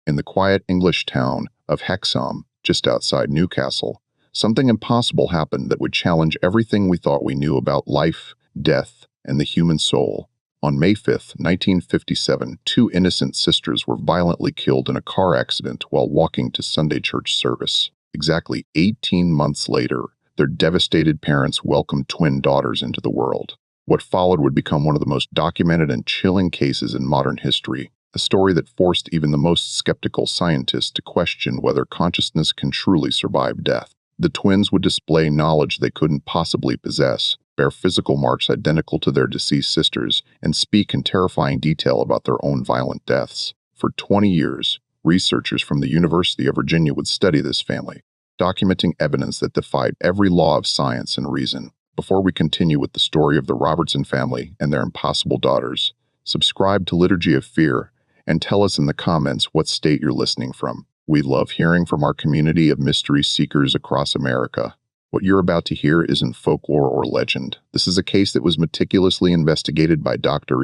In the quiet English town of Hexham, just outside Newcastle, something impossible happened that would challenge everything we thought we knew about life, death, and the human soul. On May 5, 1957, two innocent sisters were violently killed in a car accident while walking to Sunday church service. Exactly 18 months later, their devastated parents welcomed twin daughters into the world. What followed would become one of the most documented and chilling cases in modern history, a story that forced even the most skeptical scientists to question whether consciousness can truly survive death. The twins would display knowledge they couldn't possibly possess, bear physical marks identical to their deceased sisters, and speak in terrifying detail about their own violent deaths. For 20 years, researchers from the University of Virginia would study this family, documenting evidence that defied every law of science and reason. Before we continue with the story of the Robertson family and their impossible daughters, subscribe to Liturgy of Fear and tell us in the comments what state you're listening from. We love hearing from our community of mystery seekers across America. What you're about to hear isn't folklore or legend. This is a case that was meticulously investigated by Dr.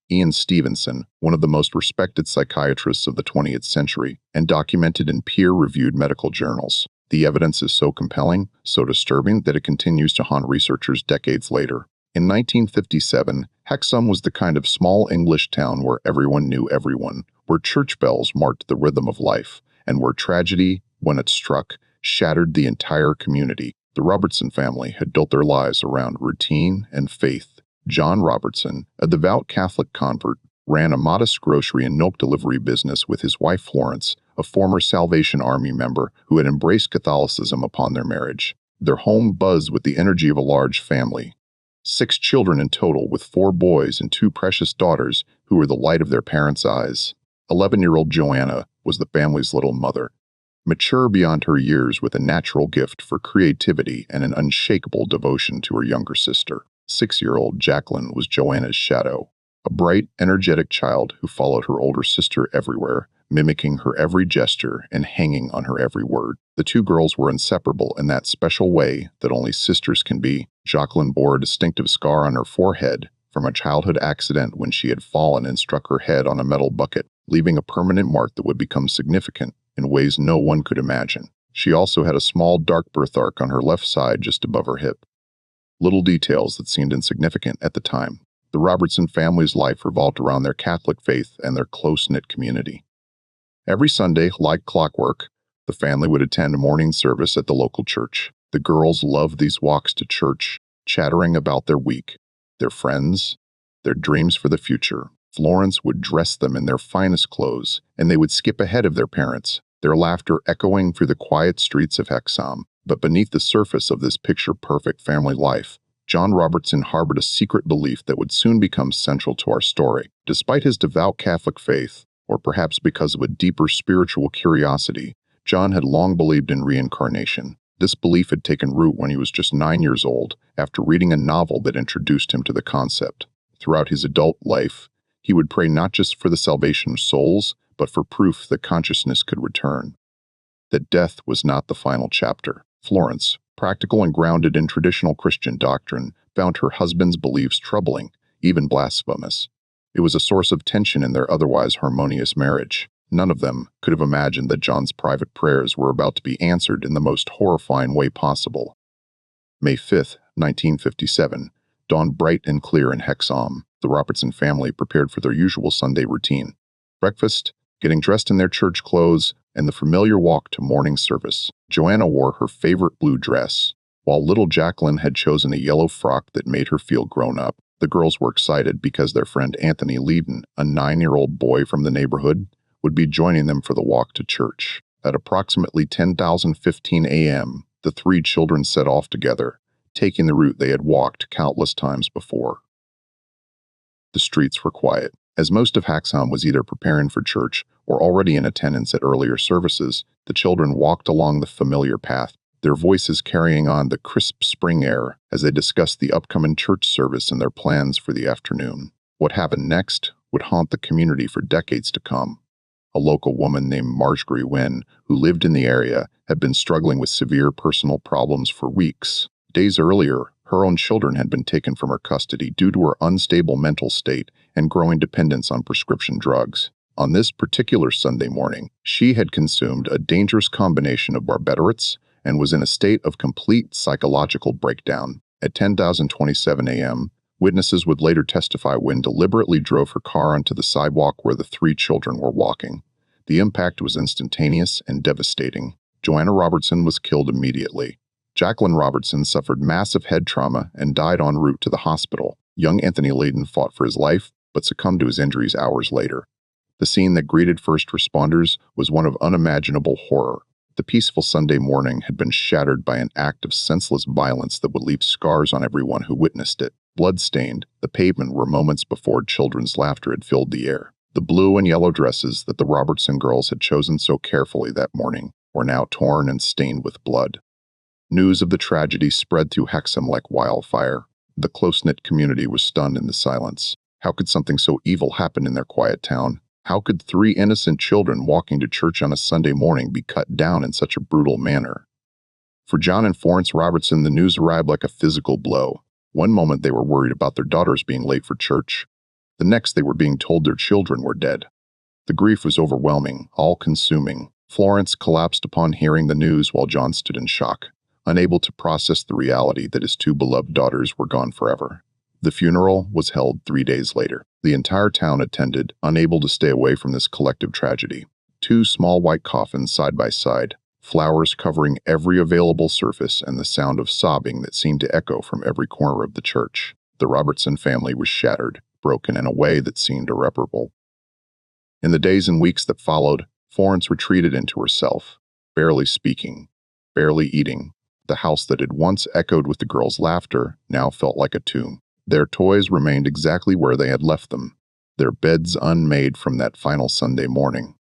Ian Stevenson, one of the most respected psychiatrists of the 20th century, and documented in peer-reviewed medical journals. The evidence is so compelling, so disturbing, that it continues to haunt researchers decades later. In 1957, Hexham was the kind of small English town where everyone knew everyone, where church bells marked the rhythm of life, and where tragedy, when it struck, shattered the entire community. The Robertson family had built their lives around routine and faith. John Robertson, a devout Catholic convert, ran a modest grocery and milk delivery business with his wife Florence, a former Salvation Army member who had embraced Catholicism upon their marriage. Their home buzzed with the energy of a large family. 6 children in total, with 4 boys and 2 precious daughters who were the light of their parents' eyes. 11-year-old Joanna was the family's little mother, mature beyond her years with a natural gift for creativity and an unshakable devotion to her younger sister. 6-year-old Jacqueline was Joanna's shadow, a bright, energetic child who followed her older sister everywhere, mimicking her every gesture and hanging on her every word. The 2 girls were inseparable in that special way that only sisters can be. Jacqueline bore a distinctive scar on her forehead from a childhood accident when she had fallen and struck her head on a metal bucket, leaving a permanent mark that would become significant in ways no one could imagine. She also had a small dark birthmark on her left side just above her hip. Little details that seemed insignificant at the time. The Robertson family's life revolved around their Catholic faith and their close-knit community. Every Sunday, like clockwork, the family would attend a morning service at the local church. The girls loved these walks to church, chattering about their week, their friends, their dreams for the future. Florence would dress them in their finest clothes, and they would skip ahead of their parents, their laughter echoing through the quiet streets of Hexham. But beneath the surface of this picture-perfect family life, John Robertson harbored a secret belief that would soon become central to our story. Despite his devout Catholic faith, or perhaps because of a deeper spiritual curiosity, John had long believed in reincarnation. This belief had taken root when he was just 9 years old, after reading a novel that introduced him to the concept. Throughout his adult life, he would pray not just for the salvation of souls, but for proof that consciousness could return, that death was not the final chapter. Florence, practical and grounded in traditional Christian doctrine, found her husband's beliefs troubling, even blasphemous. It was a source of tension in their otherwise harmonious marriage. None of them could have imagined that John's private prayers were about to be answered in the most horrifying way possible. May 5, 1957, dawned bright and clear in Hexham. The Robertson family prepared for their usual Sunday routine: breakfast, getting dressed in their church clothes, and the familiar walk to morning service. Joanna wore her favorite blue dress, while little Jacqueline had chosen a yellow frock that made her feel grown up. The girls were excited because their friend Anthony Leedon, a 9-year-old boy from the neighborhood, would be joining them for the walk to church. At approximately 10:15 a.m., the 3 children set off together, taking the route they had walked countless times before. The streets were quiet. As most of Hexham was either preparing for church or already in attendance at earlier services, the children walked along the familiar path, their voices carrying on the crisp spring air as they discussed the upcoming church service and their plans for the afternoon. What happened next would haunt the community for decades to come. A local woman named Marjorie Wynne, who lived in the area, had been struggling with severe personal problems for weeks. Days earlier, her own children had been taken from her custody due to her unstable mental state and growing dependence on prescription drugs. On this particular Sunday morning, she had consumed a dangerous combination of barbiturates and was in a state of complete psychological breakdown. At 10:27 a.m., witnesses would later testify Wynne deliberately drove her car onto the sidewalk where the three children were walking. The impact was instantaneous and devastating. Joanna Robertson was killed immediately. Jacqueline Robertson suffered massive head trauma and died en route to the hospital. Young Anthony Layden fought for his life, but succumbed to his injuries hours later. The scene that greeted first responders was one of unimaginable horror. The peaceful Sunday morning had been shattered by an act of senseless violence that would leave scars on everyone who witnessed it. Blood-stained, the pavement were moments before children's laughter had filled the air. The blue and yellow dresses that the Robertson girls had chosen so carefully that morning were now torn and stained with blood. News of the tragedy spread through Hexham like wildfire. The close-knit community was stunned into silence. How could something so evil happen in their quiet town? How could three innocent children walking to church on a Sunday morning be cut down in such a brutal manner? For John and Florence Robertson, the news arrived like a physical blow. One moment they were worried about their daughters being late for church. The next they were being told their children were dead. The grief was overwhelming, all-consuming. Florence collapsed upon hearing the news while John stood in shock, unable to process the reality that his two beloved daughters were gone forever. The funeral was held 3 days later. The entire town attended, unable to stay away from this collective tragedy. Two small white coffins side by side, flowers covering every available surface, and the sound of sobbing that seemed to echo from every corner of the church. The Robertson family was shattered, broken in a way that seemed irreparable. In the days and weeks that followed, Florence retreated into herself, barely speaking, barely eating. The house that had once echoed with the girls' laughter now felt like a tomb. Their toys remained exactly where they had left them, their beds unmade from that final Sunday morning,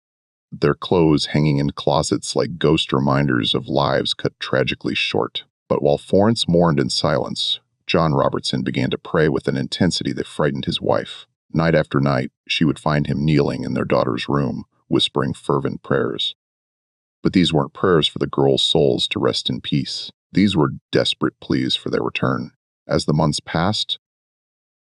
their clothes hanging in closets like ghost reminders of lives cut tragically short. But while Florence mourned in silence, John Robertson began to pray with an intensity that frightened his wife. Night after night, she would find him kneeling in their daughter's room, whispering fervent prayers. But these weren't prayers for the girls' souls to rest in peace. These were desperate pleas for their return. As the months passed,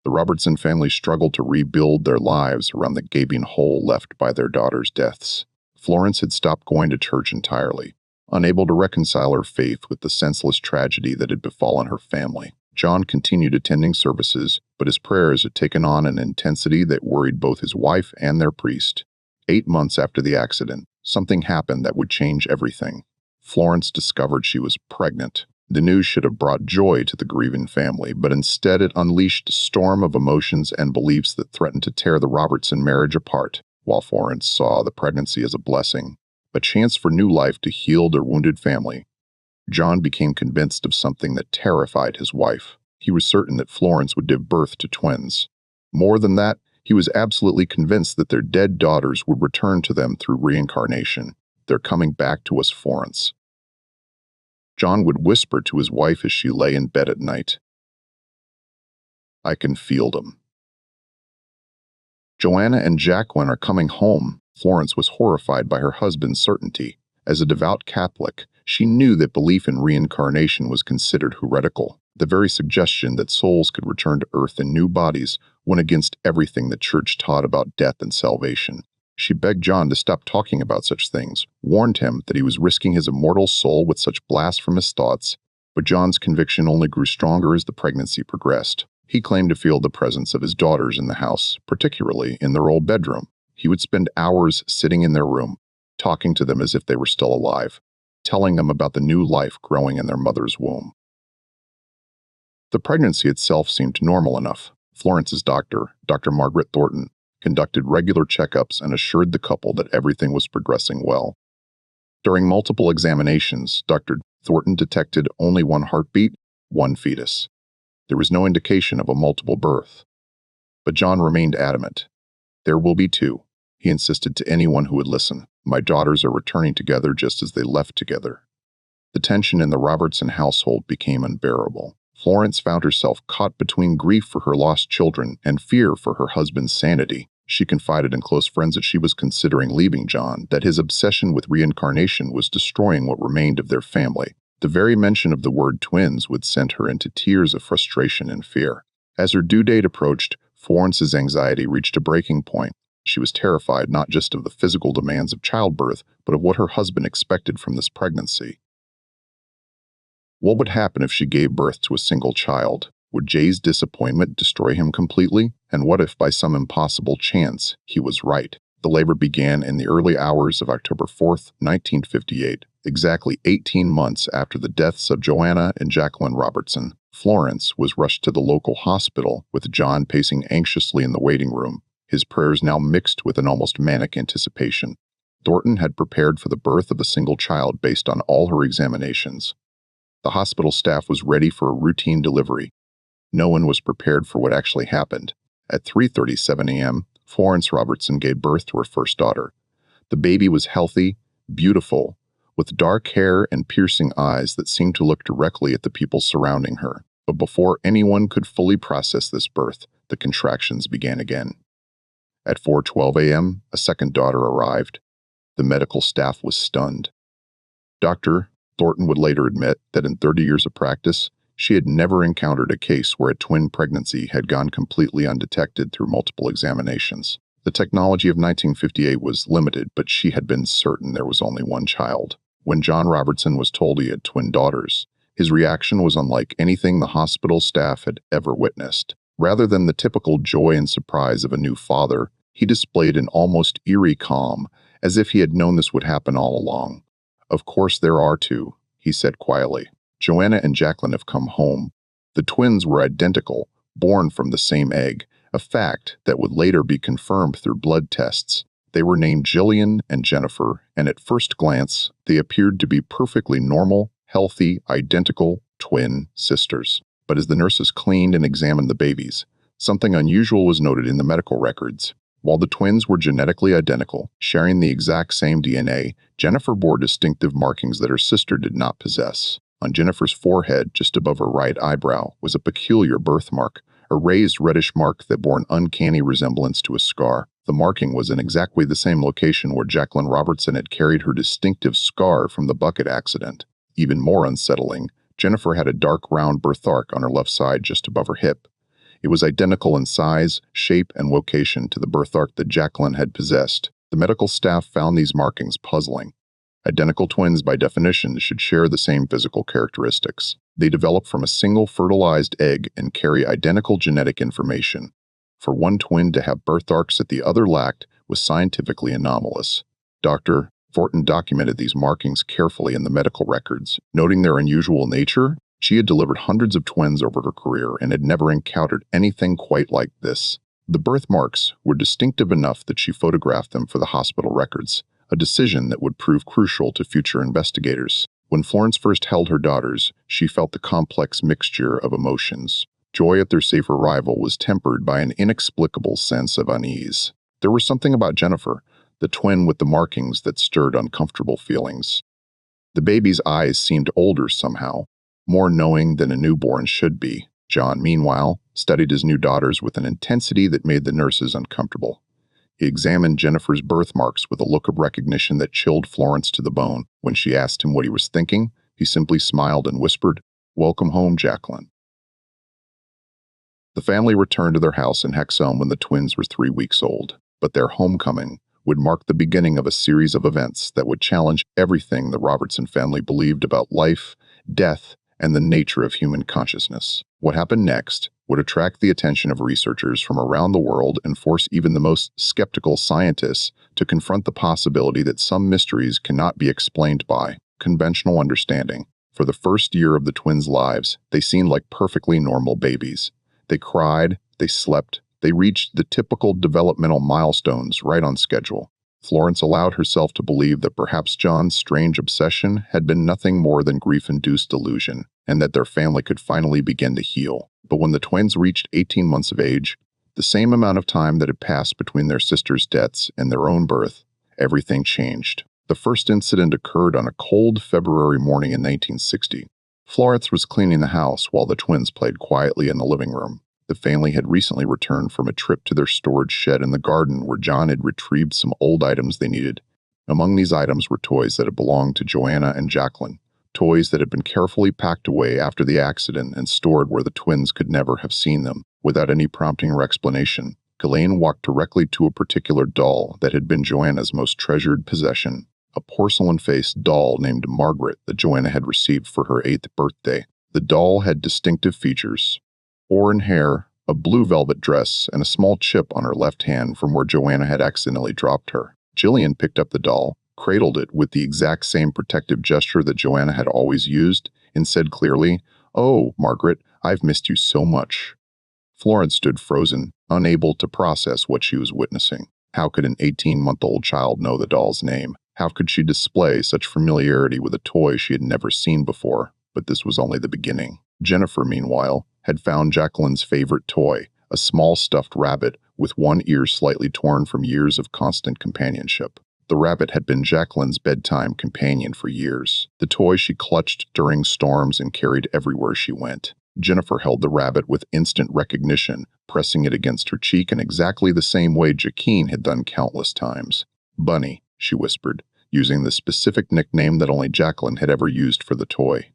the Robertson family struggled to rebuild their lives around the gaping hole left by their daughters' deaths. Florence had stopped going to church entirely, unable to reconcile her faith with the senseless tragedy that had befallen her family. John continued attending services, but his prayers had taken on an intensity that worried both his wife and their priest. 8 months after the accident, something happened that would change everything. Florence discovered she was pregnant. The news should have brought joy to the grieving family, but instead it unleashed a storm of emotions and beliefs that threatened to tear the Robertson marriage apart. While Florence saw the pregnancy as a blessing, a chance for new life to heal their wounded family, John became convinced of something that terrified his wife. He was certain that Florence would give birth to twins. More than that, he was absolutely convinced that their dead daughters would return to them through reincarnation. "They're coming back to us, Florence," John would whisper to his wife as she lay in bed at night. "I can feel them." Joanna and Jacqueline are coming home. Florence was horrified by her husband's certainty. As a devout Catholic, she knew that belief in reincarnation was considered heretical. The very suggestion that souls could return to earth in new bodies went against everything the church taught about death and salvation. She begged John to stop talking about such things, warned him that he was risking his immortal soul with such blasphemous thoughts, but John's conviction only grew stronger as the pregnancy progressed. He claimed to feel the presence of his daughters in the house, particularly in their old bedroom. He would spend hours sitting in their room, talking to them as if they were still alive, telling them about the new life growing in their mother's womb. The pregnancy itself seemed normal enough. Florence's doctor, Dr. Margaret Thornton, conducted regular checkups and assured the couple that everything was progressing well. During multiple examinations, Dr. Thornton detected only one heartbeat, one fetus. There was no indication of a multiple birth. But John remained adamant. "There will be two," he insisted to anyone who would listen. "My daughters are returning together just as they left together." The tension in the Robertson household became unbearable. Florence found herself caught between grief for her lost children and fear for her husband's sanity. She confided in close friends that she was considering leaving John, that his obsession with reincarnation was destroying what remained of their family. The very mention of the word twins would send her into tears of frustration and fear. As her due date approached, Florence's anxiety reached a breaking point. She was terrified not just of the physical demands of childbirth, but of what her husband expected from this pregnancy. What would happen if she gave birth to a single child? Would Jay's disappointment destroy him completely? And what if, by some impossible chance, he was right? The labor began in the early hours of October 4th, 1958, exactly 18 months after the deaths of Joanna and Jacqueline Robertson. Florence was rushed to the local hospital, with John pacing anxiously in the waiting room, his prayers now mixed with an almost manic anticipation. Thornton had prepared for the birth of a single child based on all her examinations. The hospital staff was ready for a routine delivery. No one was prepared for what actually happened. At 3:37 a.m., Florence Robertson gave birth to her first daughter. The baby was healthy, beautiful, with dark hair and piercing eyes that seemed to look directly at the people surrounding her. But before anyone could fully process this birth, the contractions began again. At 4:12 a.m., a second daughter arrived. The medical staff was stunned. Dr. Thornton would later admit that in 30 years of practice, she had never encountered a case where a twin pregnancy had gone completely undetected through multiple examinations. The technology of 1958 was limited, but she had been certain there was only one child. When John Robertson was told he had twin daughters, his reaction was unlike anything the hospital staff had ever witnessed. Rather than the typical joy and surprise of a new father, he displayed an almost eerie calm, as if he had known this would happen all along. "Of course there are two," he said quietly. "Joanna and Jacqueline have come home. The twins were identical, born from the same egg, a fact that would later be confirmed through blood tests. They were named Jillian and Jennifer, and at first glance, they appeared to be perfectly normal, healthy, identical twin sisters. But as the nurses cleaned and examined the babies, something unusual was noted in the medical records. While the twins were genetically identical, sharing the exact same DNA, Jennifer bore distinctive markings that her sister did not possess. On Jennifer's forehead, just above her right eyebrow, was a peculiar birthmark, a raised reddish mark that bore an uncanny resemblance to a scar. The marking was in exactly the same location where Jacqueline Robertson had carried her distinctive scar from the bucket accident. Even more unsettling, Jennifer had a dark round birthmark on her left side just above her hip. It was identical in size, shape, and location to the birthmark that Jacqueline had possessed. The medical staff found these markings puzzling. Identical twins, by definition, should share the same physical characteristics. They develop from a single fertilized egg and carry identical genetic information. For one twin to have birthmarks that the other lacked was scientifically anomalous. Dr. Thornton documented these markings carefully in the medical records. Noting their unusual nature, she had delivered hundreds of twins over her career and had never encountered anything quite like this. The birthmarks were distinctive enough that she photographed them for the hospital records, a decision that would prove crucial to future investigators. When Florence first held her daughters, she felt the complex mixture of emotions. Joy at their safe arrival was tempered by an inexplicable sense of unease. There was something about Jennifer, the twin with the markings, that stirred uncomfortable feelings. The baby's eyes seemed older somehow, more knowing than a newborn should be. John, meanwhile, studied his new daughters with an intensity that made the nurses uncomfortable. He examined Jennifer's birthmarks with a look of recognition that chilled Florence to the bone. When she asked him what he was thinking, he simply smiled and whispered, "Welcome home, Jacqueline." The family returned to their house in Hexham when the twins were 3 weeks old, but their homecoming would mark the beginning of a series of events that would challenge everything the Robertson family believed about life, death, and the nature of human consciousness. What happened next would attract the attention of researchers from around the world and force even the most skeptical scientists to confront the possibility that some mysteries cannot be explained by conventional understanding. For the first year of the twins' lives, they seemed like perfectly normal babies. They cried, they slept, they reached the typical developmental milestones right on schedule. Florence allowed herself to believe that perhaps John's strange obsession had been nothing more than grief-induced delusion, and that their family could finally begin to heal. But when the twins reached 18 months of age, the same amount of time that had passed between their sisters' deaths and their own birth, everything changed. The first incident occurred on a cold February morning in 1960. Florence was cleaning the house while the twins played quietly in the living room. The family had recently returned from a trip to their storage shed in the garden where John had retrieved some old items they needed. Among these items were toys that had belonged to Joanna and Jacqueline, toys that had been carefully packed away after the accident and stored where the twins could never have seen them. Without any prompting or explanation, Ghislaine walked directly to a particular doll that had been Joanna's most treasured possession, a porcelain-faced doll named Margaret that Joanna had received for her 8th birthday. The doll had distinctive features: auburn hair, a blue velvet dress, and a small chip on her left hand from where Joanna had accidentally dropped her. Jillian picked up the doll, cradled it with the exact same protective gesture that Joanna had always used, and said clearly, "Oh, Margaret, I've missed you so much." Florence stood frozen, unable to process what she was witnessing. How could an 18-month-old child know the doll's name? How could she display such familiarity with a toy she had never seen before? But this was only the beginning. Jennifer, meanwhile, had found Jacqueline's favorite toy, a small stuffed rabbit with one ear slightly torn from years of constant companionship. The rabbit had been Jacqueline's bedtime companion for years, the toy she clutched during storms and carried everywhere she went. Jennifer held the rabbit with instant recognition, pressing it against her cheek in exactly the same way Jacqueline had done countless times. "Bunny," she whispered, using the specific nickname that only Jacqueline had ever used for the toy.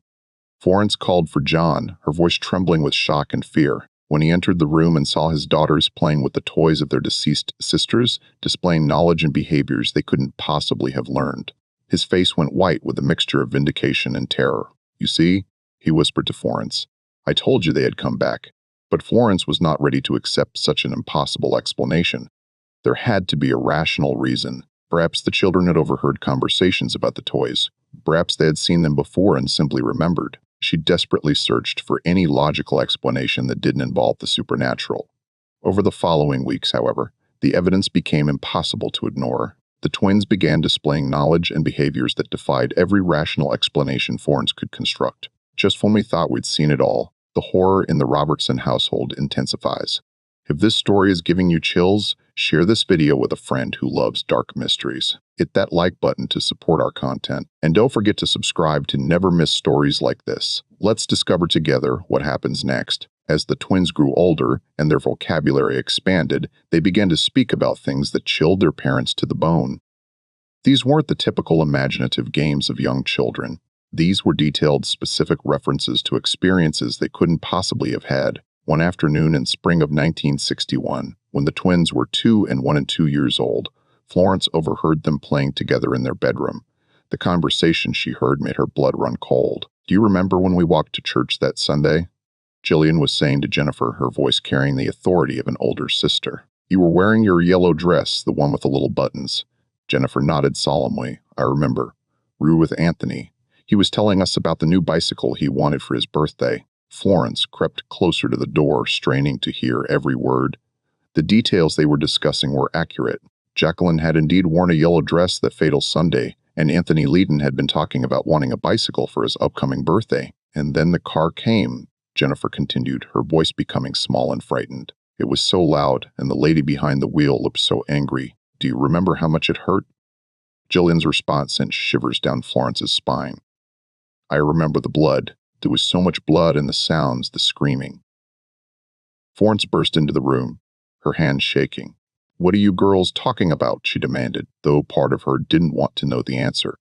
Florence called for John, her voice trembling with shock and fear. When he entered the room and saw his daughters playing with the toys of their deceased sisters, displaying knowledge and behaviors they couldn't possibly have learned, his face went white with a mixture of vindication and terror. "You see," he whispered to Florence, "I told you they had come back." But Florence was not ready to accept such an impossible explanation. There had to be a rational reason. Perhaps the children had overheard conversations about the toys. Perhaps they had seen them before and simply remembered. She desperately searched for any logical explanation that didn't involve the supernatural. Over the following weeks, however, the evidence became impossible to ignore. The twins began displaying knowledge and behaviors that defied every rational explanation Florence could construct. Just when we thought we'd seen it all, the horror in the Robertson household intensifies. If this story is giving you chills, share this video with a friend who loves dark mysteries. Hit that like button to support our content, and don't forget to subscribe to never miss stories like this. Let's discover together what happens next. As the twins grew older and their vocabulary expanded, they began to speak about things that chilled their parents to the bone. These weren't the typical imaginative games of young children. These were detailed, specific references to experiences they couldn't possibly have had. One afternoon in spring of 1961, when the twins were 2 and 1 and 2 years old, Florence overheard them playing together in their bedroom. The conversation she heard made her blood run cold. "Do you remember when we walked to church that Sunday?" Jillian was saying to Jennifer, her voice carrying the authority of an older sister. "You were wearing your yellow dress, the one with the little buttons." Jennifer nodded solemnly. "I remember. We were with Anthony. He was telling us about the new bicycle he wanted for his birthday." Florence crept closer to the door, straining to hear every word. The details they were discussing were accurate. Jacqueline had indeed worn a yellow dress that fatal Sunday, and Anthony Leedon had been talking about wanting a bicycle for his upcoming birthday. "And then the car came," Jennifer continued, her voice becoming small and frightened. "It was so loud, and the lady behind the wheel looked so angry. Do you remember how much it hurt?" Jillian's response sent shivers down Florence's spine. "I remember the blood. There was so much blood and the sounds, the screaming." Florence burst into the room, her hands shaking. "What are you girls talking about?" she demanded, though part of her didn't want to know the answer.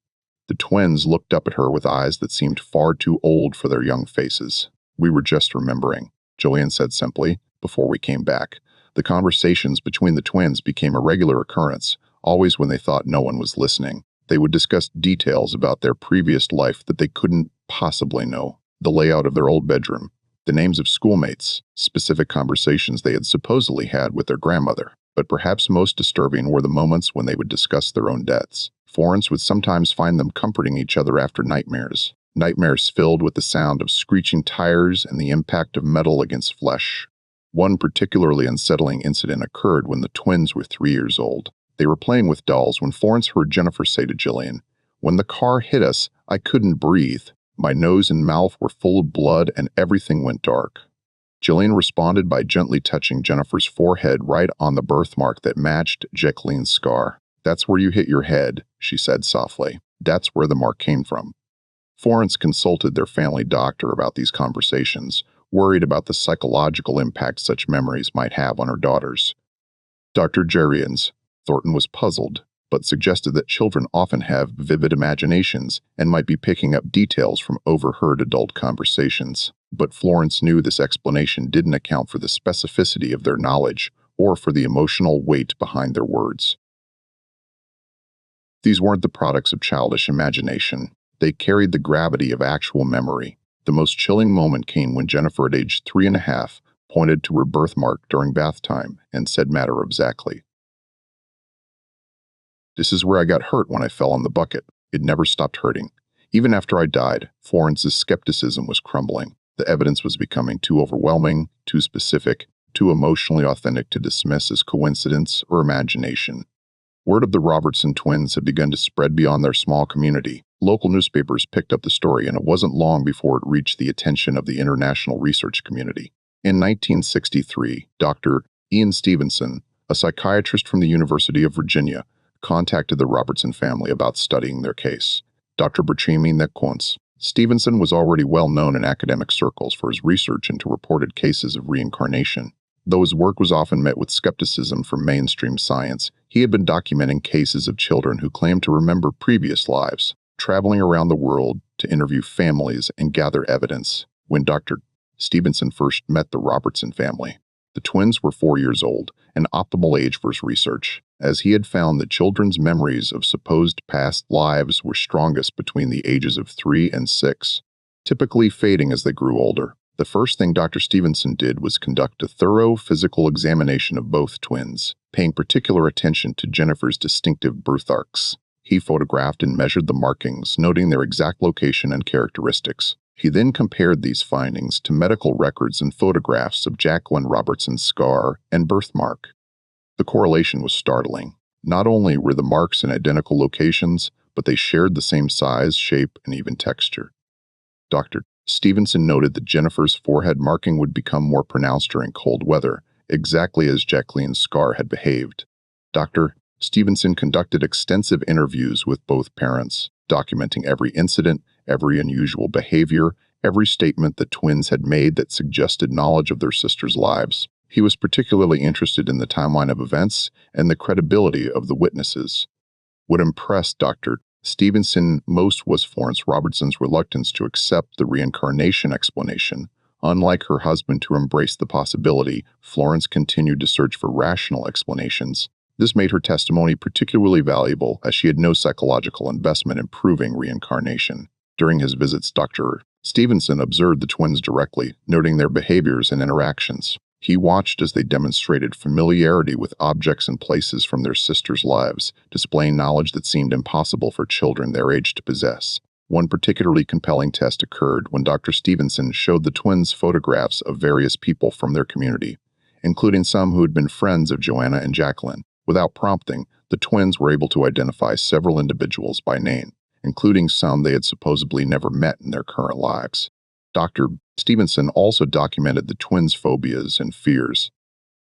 The twins looked up at her with eyes that seemed far too old for their young faces. "We were just remembering," Jillian said simply, "before we came back." The conversations between the twins became a regular occurrence, always when they thought no one was listening. They would discuss details about their previous life that they couldn't possibly know. The layout of their old bedroom, the names of schoolmates, specific conversations they had supposedly had with their grandmother. But perhaps most disturbing were the moments when they would discuss their own deaths. Florence would sometimes find them comforting each other after nightmares. Nightmares filled with the sound of screeching tires and the impact of metal against flesh. One particularly unsettling incident occurred when the twins were 3 years old. They were playing with dolls when Florence heard Jennifer say to Jillian, "When the car hit us, I couldn't breathe. My nose and mouth were full of blood and everything went dark." Jillian responded by gently touching Jennifer's forehead right on the birthmark that matched Jacqueline's scar. "That's where you hit your head," she said softly. "That's where the mark came from." Florence consulted their family doctor about these conversations, worried about the psychological impact such memories might have on her daughters. Dr. Jerians, Thornton was puzzled, but suggested that children often have vivid imaginations and might be picking up details from overheard adult conversations. But Florence knew this explanation didn't account for the specificity of their knowledge or for the emotional weight behind their words. These weren't the products of childish imagination. They carried the gravity of actual memory. The most chilling moment came when Jennifer, at age 3.5, pointed to her birthmark during bath time and said matter-of-factly, "This is where I got hurt when I fell in the bucket. It never stopped hurting. Even after I died, Florence's skepticism was crumbling. The evidence was becoming too overwhelming, too specific, too emotionally authentic to dismiss as coincidence or imagination. Word of the Robertson twins had begun to spread beyond their small community. Local newspapers picked up the story, and it wasn't long before it reached the attention of the international research community. In 1963, Dr. Ian Stevenson, a psychiatrist from the University of Virginia, contacted the Robertson family about studying their case. Dr. Bertrami Nequons. Stevenson was already well known in academic circles for his research into reported cases of reincarnation. Though his work was often met with skepticism from mainstream science, he had been documenting cases of children who claimed to remember previous lives, traveling around the world to interview families and gather evidence. When Dr. Stevenson first met the Robertson family, the twins were 4 years old, an optimal age for his research, as he had found that children's memories of supposed past lives were strongest between the ages of 3 and 6, typically fading as they grew older. The first thing Dr. Stevenson did was conduct a thorough physical examination of both twins, paying particular attention to Jennifer's distinctive birthmarks. He photographed and measured the markings, noting their exact location and characteristics. He then compared these findings to medical records and photographs of Jacqueline Robertson's scar and birthmark. The correlation was startling. Not only were the marks in identical locations, but they shared the same size, shape, and even texture. Dr. Stevenson noted that Jennifer's forehead marking would become more pronounced during cold weather, exactly as Jacqueline's scar had behaved. Dr. Stevenson conducted extensive interviews with both parents, documenting every incident, every unusual behavior, every statement the twins had made that suggested knowledge of their sisters' lives. He was particularly interested in the timeline of events and the credibility of the witnesses. What impressed Dr. Stevenson most was Florence Robertson's reluctance to accept the reincarnation explanation. Unlike her husband to embrace the possibility, Florence continued to search for rational explanations. This made her testimony particularly valuable, as she had no psychological investment in proving reincarnation. During his visits, Dr. Stevenson observed the twins directly, noting their behaviors and interactions. He watched as they demonstrated familiarity with objects and places from their sisters' lives, displaying knowledge that seemed impossible for children their age to possess. One particularly compelling test occurred when Dr. Stevenson showed the twins photographs of various people from their community, including some who had been friends of Joanna and Jacqueline. Without prompting, the twins were able to identify several individuals by name, including some they had supposedly never met in their current lives. Dr. Stevenson also documented the twins' phobias and fears.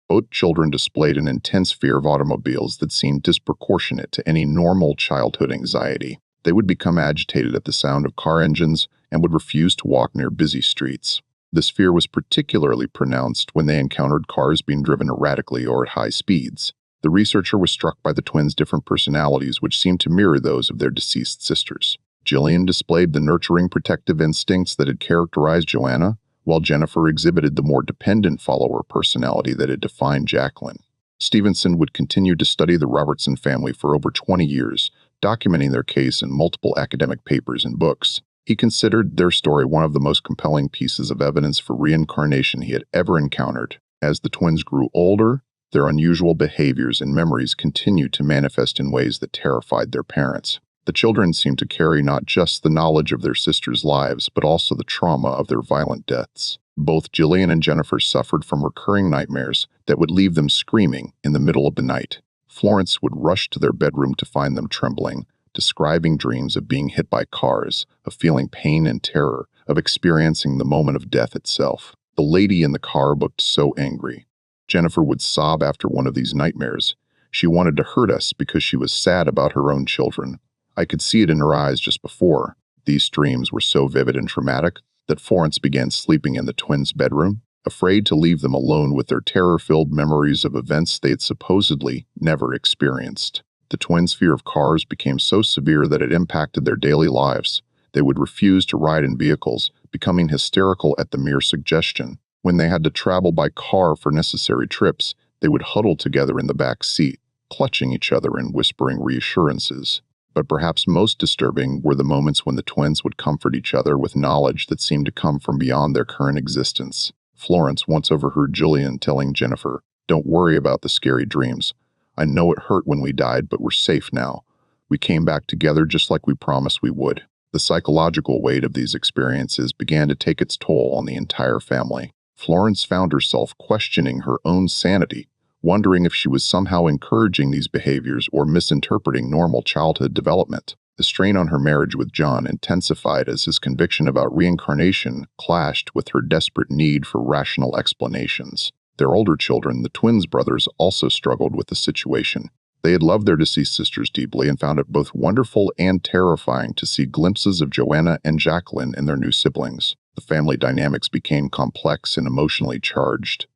Both children displayed an intense fear of automobiles that seemed disproportionate to any normal childhood anxiety. They would become agitated at the sound of car engines and would refuse to walk near busy streets. This fear was particularly pronounced when they encountered cars being driven erratically or at high speeds. The researcher was struck by the twins' different personalities, which seemed to mirror those of their deceased sisters. Jillian displayed the nurturing, protective instincts that had characterized Joanna, while Jennifer exhibited the more dependent follower personality that had defined Jacqueline. Stevenson would continue to study the Robertson family for over 20 years, documenting their case in multiple academic papers and books. He considered their story one of the most compelling pieces of evidence for reincarnation he had ever encountered. As the twins grew older, their unusual behaviors and memories continued to manifest in ways that terrified their parents. The children seemed to carry not just the knowledge of their sisters' lives, but also the trauma of their violent deaths. Both Jillian and Jennifer suffered from recurring nightmares that would leave them screaming in the middle of the night. Florence would rush to their bedroom to find them trembling, describing dreams of being hit by cars, of feeling pain and terror, of experiencing the moment of death itself. The lady in the car looked so angry. Jennifer would sob after one of these nightmares. She wanted to hurt us because she was sad about her own children. I could see it in her eyes just before. These dreams were so vivid and traumatic that Florence began sleeping in the twins' bedroom, afraid to leave them alone with their terror-filled memories of events they had supposedly never experienced. The twins' fear of cars became so severe that it impacted their daily lives. They would refuse to ride in vehicles, becoming hysterical at the mere suggestion. When they had to travel by car for necessary trips, They would huddle together in the back seat, clutching each other and whispering reassurances. But perhaps most disturbing were the moments when the twins would comfort each other with knowledge that seemed to come from beyond their current existence. Florence once overheard Jillian telling Jennifer, "Don't worry about the scary dreams. I know it hurt when we died, but we're safe now. We came back together just like we promised we would." The psychological weight of these experiences began to take its toll on the entire family. Florence found herself questioning her own sanity, wondering if she was somehow encouraging these behaviors or misinterpreting normal childhood development. The strain on her marriage with John intensified as his conviction about reincarnation clashed with her desperate need for rational explanations. Their older children, the twins brothers, also struggled with the situation. They had loved their deceased sisters deeply and found it both wonderful and terrifying to see glimpses of Joanna and Jacqueline in their new siblings. The family dynamics became complex and emotionally charged.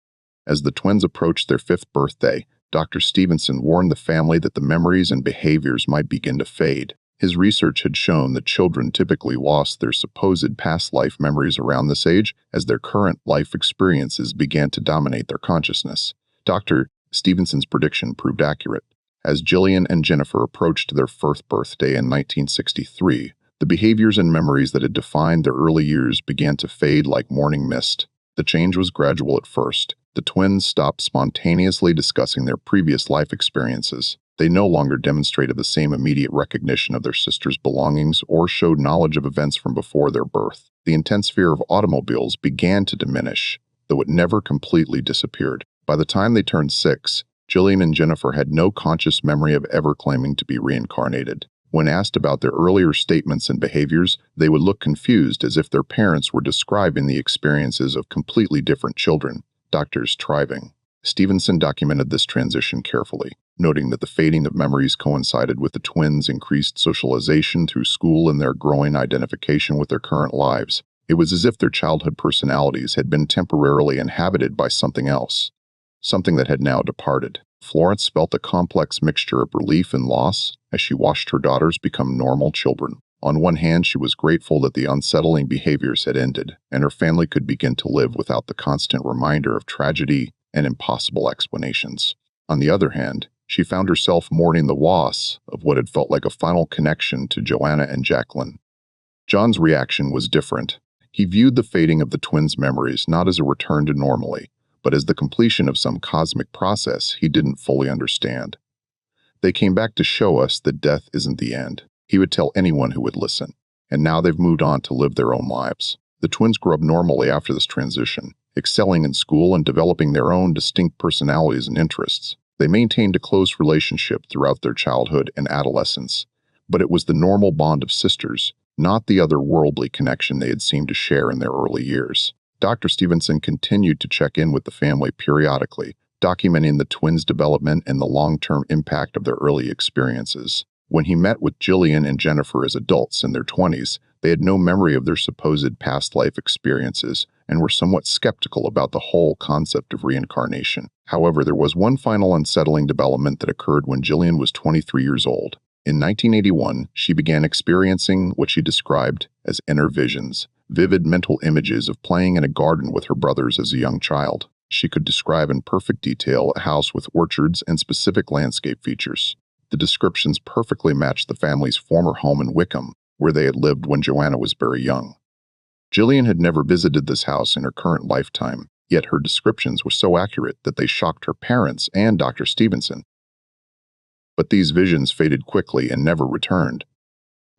As the twins approached their 5th birthday, Dr. Stevenson warned the family that the memories and behaviors might begin to fade. His research had shown that children typically lost their supposed past life memories around this age as their current life experiences began to dominate their consciousness. Dr. Stevenson's prediction proved accurate. As Jillian and Jennifer approached their 1st birthday in 1963, the behaviors and memories that had defined their early years began to fade like morning mist. The change was gradual at first. The twins stopped spontaneously discussing their previous life experiences. They no longer demonstrated the same immediate recognition of their sister's belongings or showed knowledge of events from before their birth. The intense fear of automobiles began to diminish, though it never completely disappeared. By the time they turned 6, Jillian and Jennifer had no conscious memory of ever claiming to be reincarnated. When asked about their earlier statements and behaviors, they would look confused as if their parents were describing the experiences of completely different children. Drs. Triving. Stevenson documented this transition carefully, noting that the fading of memories coincided with the twins' increased socialization through school and their growing identification with their current lives. It was as if their childhood personalities had been temporarily inhabited by something else, something that had now departed. Florence felt a complex mixture of relief and loss as she watched her daughters become normal children. On one hand, she was grateful that the unsettling behaviors had ended, and her family could begin to live without the constant reminder of tragedy and impossible explanations. On the other hand, she found herself mourning the loss of what had felt like a final connection to Joanna and Jacqueline. John's reaction was different. He viewed the fading of the twins' memories not as a return to normalcy, but as the completion of some cosmic process he didn't fully understand. "They came back to show us that death isn't the end," he would tell anyone who would listen. "And now they've moved on to live their own lives." The twins grew up normally after this transition, excelling in school and developing their own distinct personalities and interests. They maintained a close relationship throughout their childhood and adolescence, but it was the normal bond of sisters, not the otherworldly connection they had seemed to share in their early years. Dr. Stevenson continued to check in with the family periodically, documenting the twins' development and the long-term impact of their early experiences. When he met with Jillian and Jennifer as adults in their 20s, they had no memory of their supposed past life experiences and were somewhat skeptical about the whole concept of reincarnation. However, there was one final unsettling development that occurred when Jillian was 23 years old. In 1981, she began experiencing what she described as inner visions, vivid mental images of playing in a garden with her brothers as a young child. She could describe in perfect detail a house with orchards and specific landscape features. The descriptions perfectly matched the family's former home in Wickham, where they had lived when Joanna was very young. Jillian had never visited this house in her current lifetime, yet her descriptions were so accurate that they shocked her parents and Dr. Stevenson. But these visions faded quickly and never returned.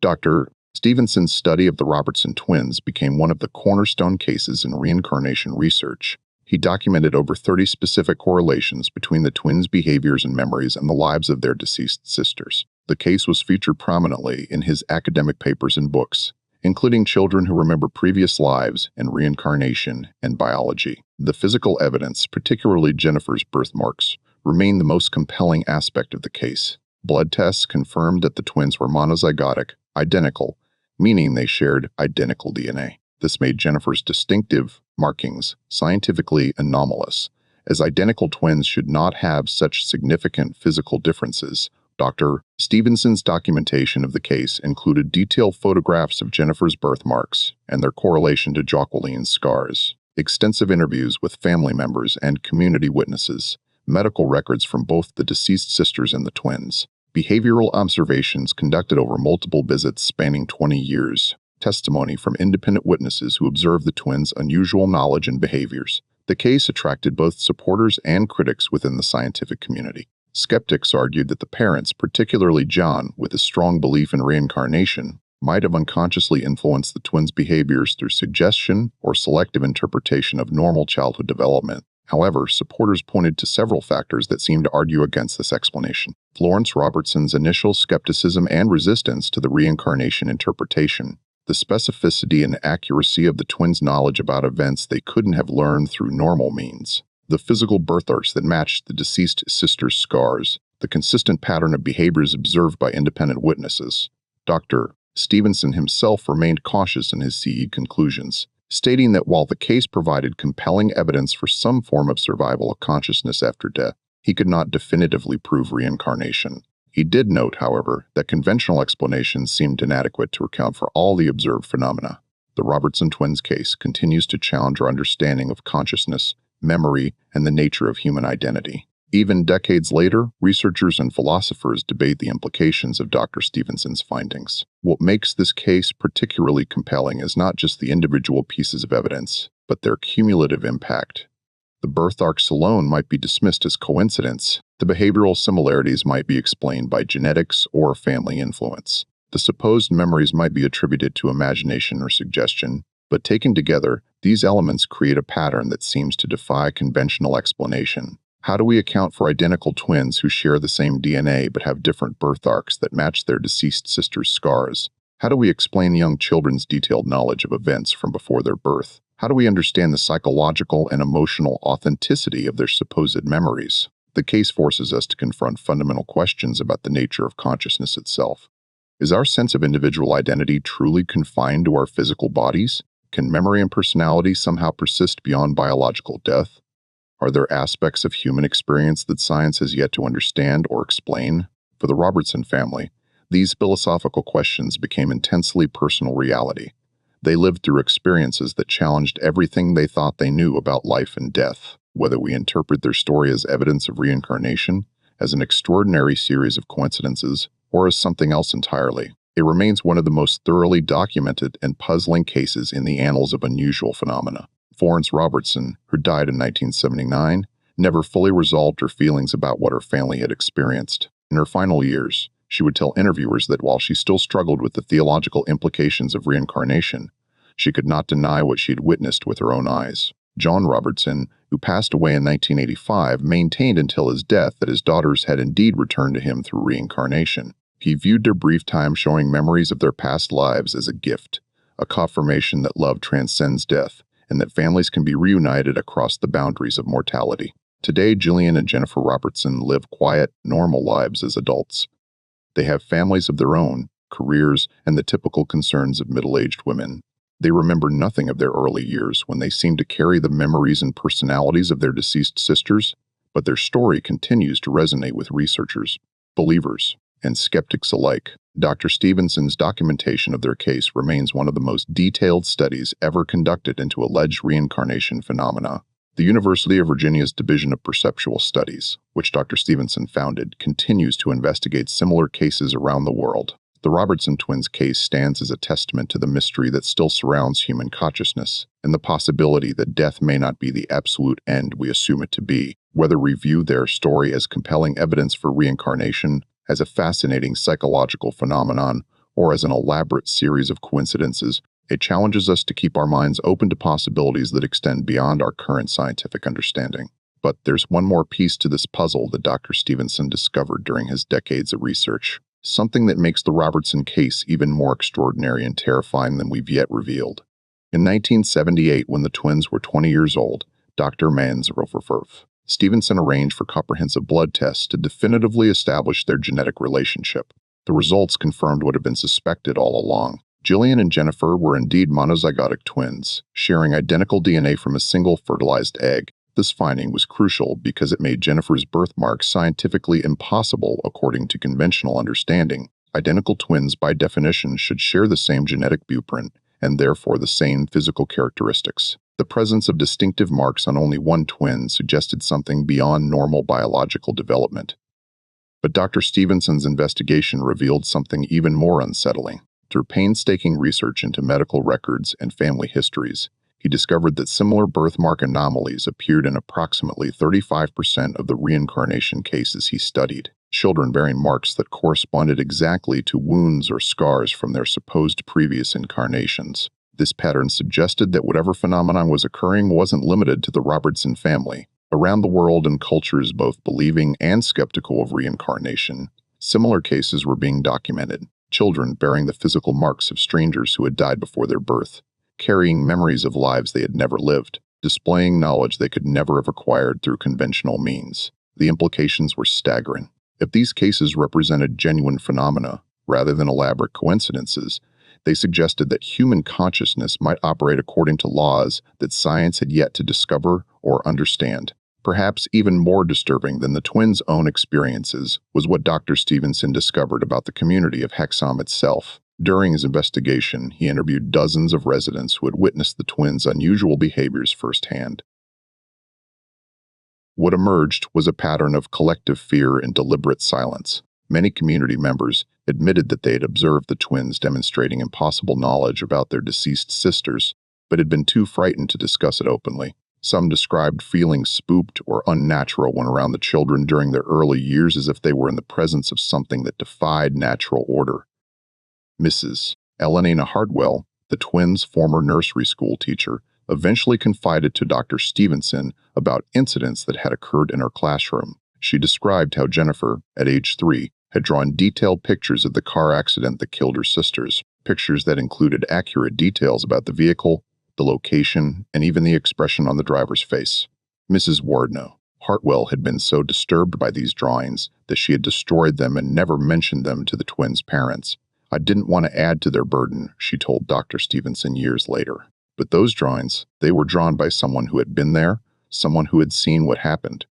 Dr. Stevenson's study of the Robertson twins became one of the cornerstone cases in reincarnation research. He documented over 30 specific correlations between the twins' behaviors and memories and the lives of their deceased sisters. The case was featured prominently in his academic papers and books, including Children Who Remember Previous Lives and Reincarnation and Biology. The physical evidence, particularly Jennifer's birthmarks, remained the most compelling aspect of the case. Blood tests confirmed that the twins were monozygotic, identical, meaning they shared identical DNA. This made Jennifer's distinctive markings scientifically anomalous, as identical twins should not have such significant physical differences. Dr. Stevenson's documentation of the case included detailed photographs of Jennifer's birthmarks and their correlation to Jacqueline's scars, extensive interviews with family members and community witnesses, medical records from both the deceased sisters and the twins, behavioral observations conducted over multiple visits spanning 20 years, testimony from independent witnesses who observed the twins' unusual knowledge and behaviors. The case attracted both supporters and critics within the scientific community. Skeptics argued that the parents, particularly John, with a strong belief in reincarnation, might have unconsciously influenced the twins' behaviors through suggestion or selective interpretation of normal childhood development. However, supporters pointed to several factors that seemed to argue against this explanation. Florence Robertson's initial skepticism and resistance to the reincarnation interpretation, the specificity and accuracy of the twins' knowledge about events they couldn't have learned through normal means, the physical birthmarks that matched the deceased sister's scars, the consistent pattern of behaviors observed by independent witnesses. Dr. Stevenson himself remained cautious in his CE conclusions, stating that while the case provided compelling evidence for some form of survival of consciousness after death, he could not definitively prove reincarnation. He did note, however, that conventional explanations seemed inadequate to account for all the observed phenomena. The Robertson twins case continues to challenge our understanding of consciousness, memory, and the nature of human identity. Even decades later, researchers and philosophers debate the implications of Dr. Stevenson's findings. What makes this case particularly compelling is not just the individual pieces of evidence, but their cumulative impact. The birthmarks alone might be dismissed as coincidence. The behavioral similarities might be explained by genetics or family influence. The supposed memories might be attributed to imagination or suggestion, but taken together, these elements create a pattern that seems to defy conventional explanation. How do we account for identical twins who share the same DNA but have different birthmarks that match their deceased sister's scars? How do we explain young children's detailed knowledge of events from before their birth? How do we understand the psychological and emotional authenticity of their supposed memories? The case forces us to confront fundamental questions about the nature of consciousness itself. Is our sense of individual identity truly confined to our physical bodies? Can memory and personality somehow persist beyond biological death? Are there aspects of human experience that science has yet to understand or explain? For the Robertson family, these philosophical questions became intensely personal reality. They lived through experiences that challenged everything they thought they knew about life and death. Whether we interpret their story as evidence of reincarnation, as an extraordinary series of coincidences, or as something else entirely, it remains one of the most thoroughly documented and puzzling cases in the annals of unusual phenomena. Florence Robertson, who died in 1979, never fully resolved her feelings about what her family had experienced. In her final years, she would tell interviewers that while she still struggled with the theological implications of reincarnation, she could not deny what she had witnessed with her own eyes. John Robertson, who passed away in 1985, maintained until his death that his daughters had indeed returned to him through reincarnation. He viewed their brief time showing memories of their past lives as a gift, a confirmation that love transcends death, and that families can be reunited across the boundaries of mortality. Today, Jillian and Jennifer Robertson live quiet, normal lives as adults. They have families of their own, careers, and the typical concerns of middle-aged women. They remember nothing of their early years when they seem to carry the memories and personalities of their deceased sisters, but their story continues to resonate with researchers, believers, and skeptics alike. Dr. Stevenson's documentation of their case remains one of the most detailed studies ever conducted into alleged reincarnation phenomena. The University of Virginia's Division of Perceptual Studies, which Dr. Stevenson founded, continues to investigate similar cases around the world. The Robertson twins case stands as a testament to the mystery that still surrounds human consciousness and the possibility that death may not be the absolute end we assume it to be. Whether we view their story as compelling evidence for reincarnation, as a fascinating psychological phenomenon, or as an elaborate series of coincidences, it challenges us to keep our minds open to possibilities that extend beyond our current scientific understanding. But there's one more piece to this puzzle that Dr. Stevenson discovered during his decades of research, something that makes the Robertson case even more extraordinary and terrifying than we've yet revealed. In 1978, when the twins were 20 years old, Dr. Manzroverf Stevenson arranged for comprehensive blood tests to definitively establish their genetic relationship. The results confirmed what had been suspected all along. Jillian and Jennifer were indeed monozygotic twins, sharing identical DNA from a single fertilized egg. This finding was crucial because it made Jennifer's birthmark scientifically impossible according to conventional understanding. Identical twins, by definition, should share the same genetic blueprint and therefore the same physical characteristics. The presence of distinctive marks on only one twin suggested something beyond normal biological development. But Dr. Stevenson's investigation revealed something even more unsettling. Through painstaking research into medical records and family histories, he discovered that similar birthmark anomalies appeared in approximately 35% of the reincarnation cases he studied, children bearing marks that corresponded exactly to wounds or scars from their supposed previous incarnations. This pattern suggested that whatever phenomenon was occurring wasn't limited to the Robertson family. Around the world, in cultures both believing and skeptical of reincarnation, similar cases were being documented. Children bearing the physical marks of strangers who had died before their birth, carrying memories of lives they had never lived, displaying knowledge they could never have acquired through conventional means. The implications were staggering. If these cases represented genuine phenomena, rather than elaborate coincidences, they suggested that human consciousness might operate according to laws that science had yet to discover or understand. Perhaps even more disturbing than the twins' own experiences was what Dr. Stevenson discovered about the community of Hexham itself. During his investigation, he interviewed dozens of residents who had witnessed the twins' unusual behaviors firsthand. What emerged was a pattern of collective fear and deliberate silence. Many community members admitted that they had observed the twins demonstrating impossible knowledge about their deceased sisters, but had been too frightened to discuss it openly. Some described feeling spooked or unnatural when around the children during their early years, as if they were in the presence of something that defied natural order. Mrs. Eleanor Hartwell, the twins' former nursery school teacher, eventually confided to Dr. Stevenson about incidents that had occurred in her classroom. She described how Jennifer, at age 3, had drawn detailed pictures of the car accident that killed her sisters, pictures that included accurate details about the vehicle, the location, and even the expression on the driver's face. Mrs. Wardno Hartwell had been so disturbed by these drawings that she had destroyed them and never mentioned them to the twins' parents. "I didn't want to add to their burden," she told Dr. Stevenson years later. But those drawings, they were drawn by someone who had been there, someone who had seen what happened.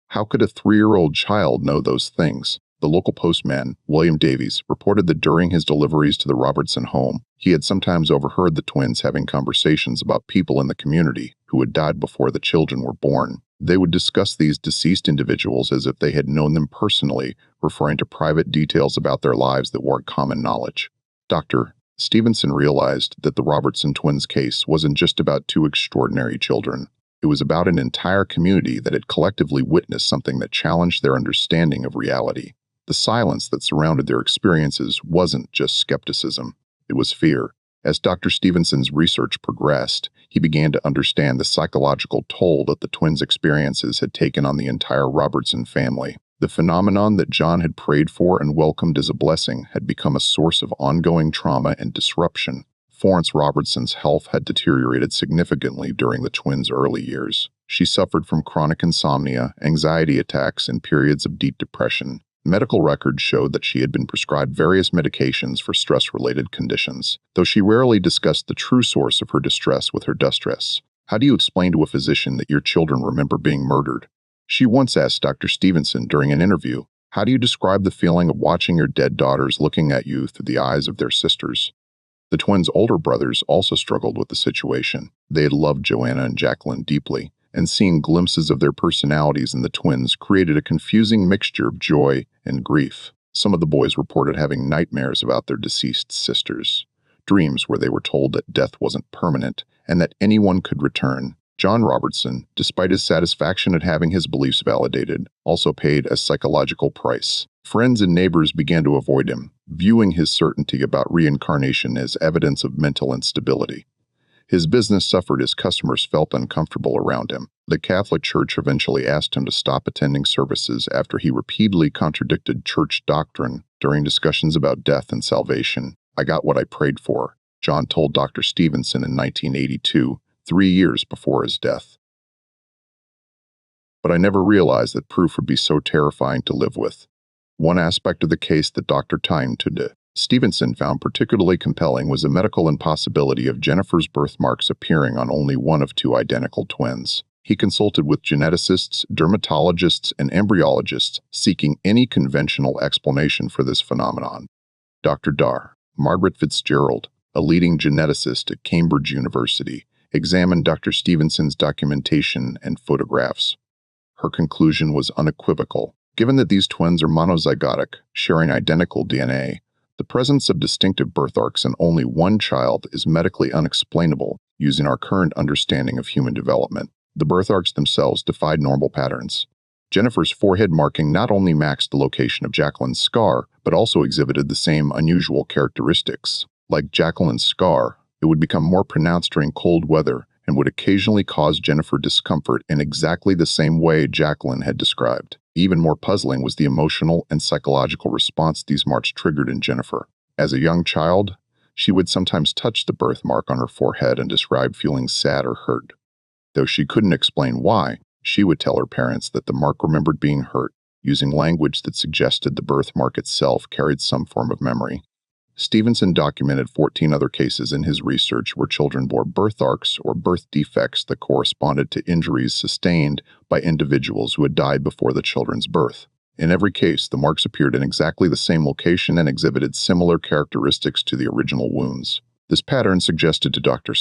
How could a 3-year-old child know those things? The local postman, William Davies, reported that during his deliveries to the Robertson home, he had sometimes overheard the twins having conversations about people in the community who had died before the children were born. They would discuss these deceased individuals as if they had known them personally, referring to private details about their lives that weren't common knowledge. Dr. Stevenson realized that the Robertson twins' case wasn't just about 2 extraordinary children. It was about an entire community that had collectively witnessed something that challenged their understanding of reality. The silence that surrounded their experiences wasn't just skepticism, it was fear. As Dr. Stevenson's research progressed, he began to understand the psychological toll that the twins' experiences had taken on the entire Robertson family. The phenomenon that John had prayed for and welcomed as a blessing had become a source of ongoing trauma and disruption. Florence Robertson's health had deteriorated significantly during the twins' early years. She suffered from chronic insomnia, anxiety attacks, and periods of deep depression. Medical records showed that she had been prescribed various medications for stress-related conditions, though she rarely discussed the true source of her distress with her distress. "How do you explain to a physician that your children remember being murdered?" She once asked Dr. Stevenson during an interview. "How do you describe the feeling of watching your dead daughters looking at you through the eyes of their sisters?" The twins' older brothers also struggled with the situation. They had loved Joanna and Jacqueline deeply, and seeing glimpses of their personalities in the twins created a confusing mixture of joy and grief. Some of the boys reported having nightmares about their deceased sisters, dreams where they were told that death wasn't permanent and that anyone could return. John Robertson, despite his satisfaction at having his beliefs validated, also paid a psychological price. Friends and neighbors began to avoid him, viewing his certainty about reincarnation as evidence of mental instability. His business suffered as customers felt uncomfortable around him. The Catholic Church eventually asked him to stop attending services after he repeatedly contradicted church doctrine during discussions about death and salvation. "I got what I prayed for," John told Dr. Stevenson in 1982, 3 years before his death. But I never realized that proof would be so terrifying to live with. One aspect of the case that Dr. Stevenson found particularly compelling was the medical impossibility of Jennifer's birthmarks appearing on only one of 2 identical twins. He consulted with geneticists, dermatologists, and embryologists seeking any conventional explanation for this phenomenon. Dr. Margaret Fitzgerald, a leading geneticist at Cambridge University, examined Dr. Stevenson's documentation and photographs. Her conclusion was unequivocal. Given that these twins are monozygotic, sharing identical DNA, the presence of distinctive birthmarks in only one child is medically unexplainable using our current understanding of human development. The birthmarks themselves defied normal patterns. Jennifer's forehead marking not only matched the location of Jacqueline's scar, but also exhibited the same unusual characteristics. Like Jacqueline's scar, it would become more pronounced during cold weather and would occasionally cause Jennifer discomfort in exactly the same way Jacqueline had described. Even more puzzling was the emotional and psychological response these marks triggered in Jennifer. As a young child, she would sometimes touch the birthmark on her forehead and describe feeling sad or hurt. Though she couldn't explain why, she would tell her parents that the mark remembered being hurt, using language that suggested the birthmark itself carried some form of memory. Stevenson documented 14 other cases in his research where children bore birthmarks or birth defects that corresponded to injuries sustained by individuals who had died before the children's birth. In every case, the marks appeared in exactly the same location and exhibited similar characteristics to the original wounds. This pattern suggested to Dr.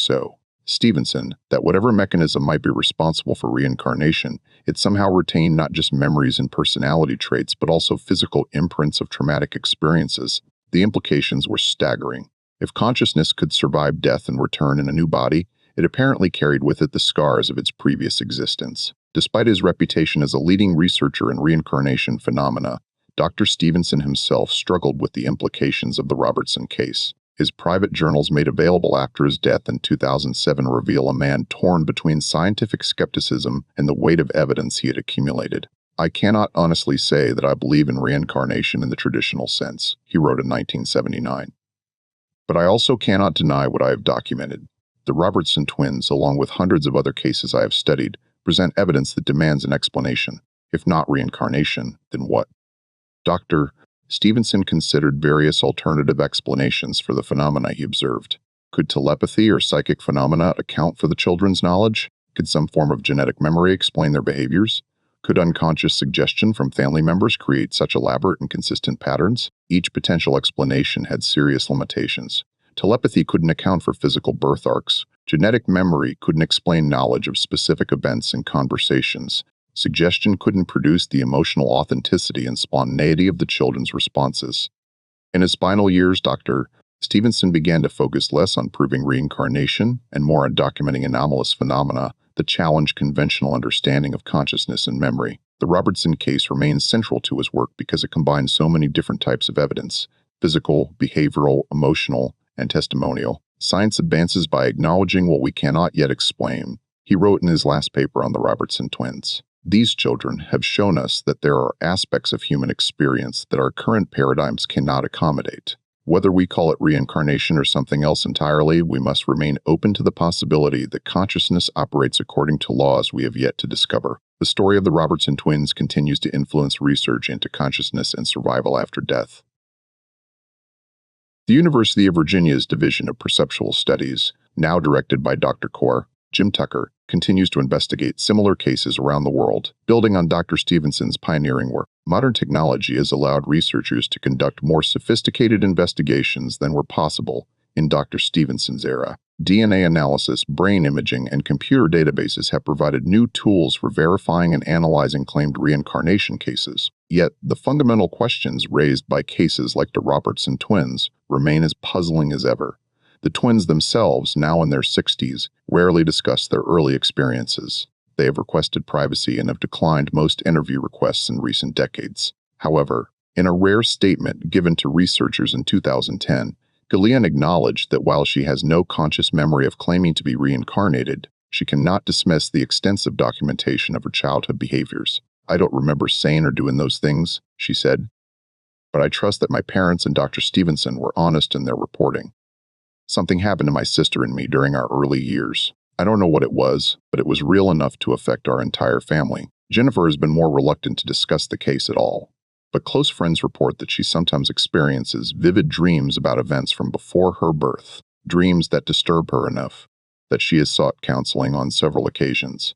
Stevenson that whatever mechanism might be responsible for reincarnation, it somehow retained not just memories and personality traits, but also physical imprints of traumatic experiences. The implications were staggering. If consciousness could survive death and return in a new body, it apparently carried with it the scars of its previous existence. Despite his reputation as a leading researcher in reincarnation phenomena, Dr. Stevenson himself struggled with the implications of the Robertson case. His private journals made available after his death in 2007 reveal a man torn between scientific skepticism and the weight of evidence he had accumulated. "I cannot honestly say that I believe in reincarnation in the traditional sense," he wrote in 1979. "But I also cannot deny what I have documented. The Robertson twins, along with hundreds of other cases I have studied, present evidence that demands an explanation. If not reincarnation, then what?" Dr. Stevenson considered various alternative explanations for the phenomena he observed. Could telepathy or psychic phenomena account for the children's knowledge? Could some form of genetic memory explain their behaviors? Could unconscious suggestion from family members create such elaborate and consistent patterns? Each potential explanation had serious limitations. Telepathy couldn't account for physical birthmarks. Genetic memory couldn't explain knowledge of specific events and conversations. Suggestion couldn't produce the emotional authenticity and spontaneity of the children's responses. In his final years, Dr. Stevenson began to focus less on proving reincarnation and more on documenting anomalous phenomena that challenge conventional understanding of consciousness and memory. The Robertson case remains central to his work because it combines so many different types of evidence: physical, behavioral, emotional, and testimonial. Science advances by acknowledging what we cannot yet explain, he wrote in his last paper on the Robertson twins. These children have shown us that there are aspects of human experience that our current paradigms cannot accommodate. Whether we call it reincarnation or something else entirely, we must remain open to the possibility that consciousness operates according to laws we have yet to discover. The story of the Robertson twins continues to influence research into consciousness and survival after death. The University of Virginia's Division of Perceptual Studies, now directed by Dr. Jim Tucker, continues to investigate similar cases around the world, building on Dr. Stevenson's pioneering work. Modern technology has allowed researchers to conduct more sophisticated investigations than were possible in Dr. Stevenson's era. DNA analysis, brain imaging, and computer databases have provided new tools for verifying and analyzing claimed reincarnation cases. Yet, the fundamental questions raised by cases like the Robertson twins remain as puzzling as ever. The twins themselves, now in their 60s, rarely discuss their early experiences. They have requested privacy and have declined most interview requests in recent decades. However, in a rare statement given to researchers in 2010, Gillian acknowledged that while she has no conscious memory of claiming to be reincarnated, she cannot dismiss the extensive documentation of her childhood behaviors. "I don't remember saying or doing those things," she said, "but I trust that my parents and Dr. Stevenson were honest in their reporting. Something happened to my sister and me during our early years. I don't know what it was, but it was real enough to affect our entire family." Jennifer has been more reluctant to discuss the case at all, but close friends report that she sometimes experiences vivid dreams about events from before her birth, dreams that disturb her enough that she has sought counseling on several occasions.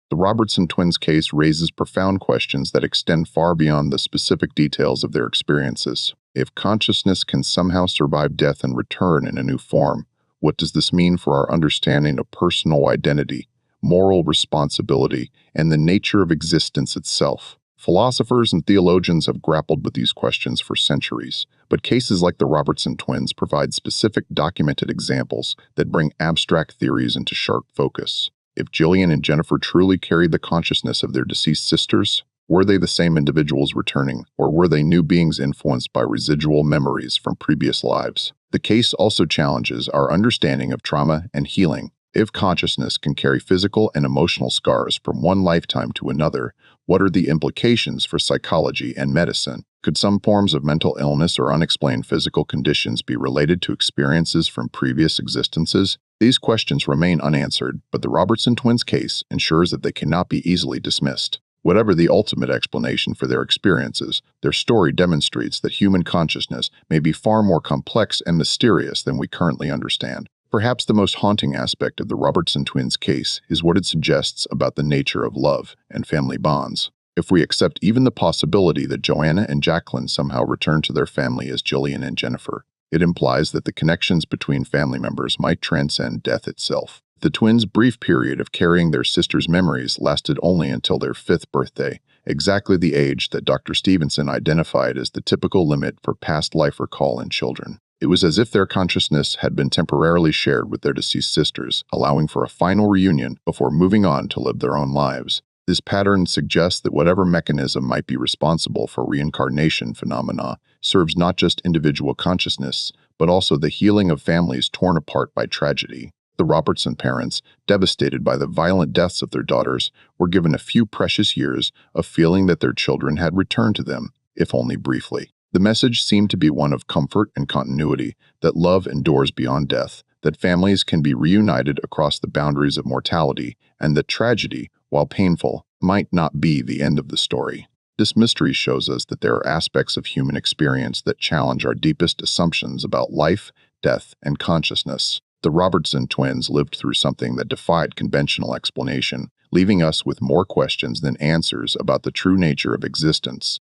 The Robertson twins case raises profound questions that extend far beyond the specific details of their experiences. If consciousness can somehow survive death and return in a new form, What does this mean for our understanding of personal identity, moral responsibility, and the nature of existence itself? Philosophers and theologians have grappled with these questions for centuries, but cases like the Robertson twins provide specific documented examples that bring abstract theories into sharp focus. If Gillian and Jennifer truly carried the consciousness of their deceased sisters, were they the same individuals returning, or were they new beings influenced by residual memories from previous lives? The case also challenges our understanding of trauma and healing. If consciousness can carry physical and emotional scars from one lifetime to another, what are the implications for psychology and medicine? Could some forms of mental illness or unexplained physical conditions be related to experiences from previous existences? These questions remain unanswered, but the Robertson twins' case ensures that they cannot be easily dismissed. Whatever the ultimate explanation for their experiences, their story demonstrates that human consciousness may be far more complex and mysterious than we currently understand. Perhaps the most haunting aspect of the Robertson twins' case is what it suggests about the nature of love and family bonds. If we accept even the possibility that Joanna and Jacqueline somehow return to their family as Gillian and Jennifer, it implies that the connections between family members might transcend death itself. The twins' brief period of carrying their sister's memories lasted only until their 5th birthday, exactly the age that Dr. Stevenson identified as the typical limit for past life recall in children. It was as if their consciousness had been temporarily shared with their deceased sisters, allowing for a final reunion before moving on to live their own lives. This pattern suggests that whatever mechanism might be responsible for reincarnation phenomena serves not just individual consciousness, but also the healing of families torn apart by tragedy. The Robertson parents, devastated by the violent deaths of their daughters, were given a few precious years of feeling that their children had returned to them, if only briefly. The message seemed to be one of comfort and continuity, that love endures beyond death, that families can be reunited across the boundaries of mortality, and that tragedy, while painful, might not be the end of the story. This mystery shows us that there are aspects of human experience that challenge our deepest assumptions about life, death, and consciousness. The Robertson twins lived through something that defied conventional explanation, leaving us with more questions than answers about the true nature of existence.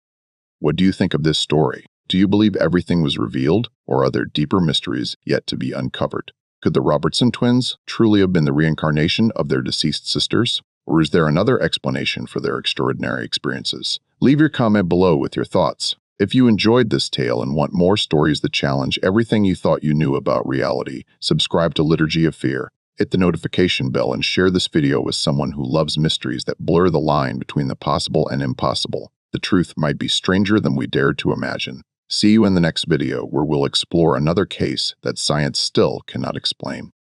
What do you think of this story? Do you believe everything was revealed, or are there deeper mysteries yet to be uncovered? Could the Robertson twins truly have been the reincarnation of their deceased sisters? Or is there another explanation for their extraordinary experiences? Leave your comment below with your thoughts. If you enjoyed this tale and want more stories that challenge everything you thought you knew about reality, subscribe to Liturgy of Fear, hit the notification bell, and share this video with someone who loves mysteries that blur the line between the possible and impossible. The truth might be stranger than we dared to imagine. See you in the next video, where we'll explore another case that science still cannot explain.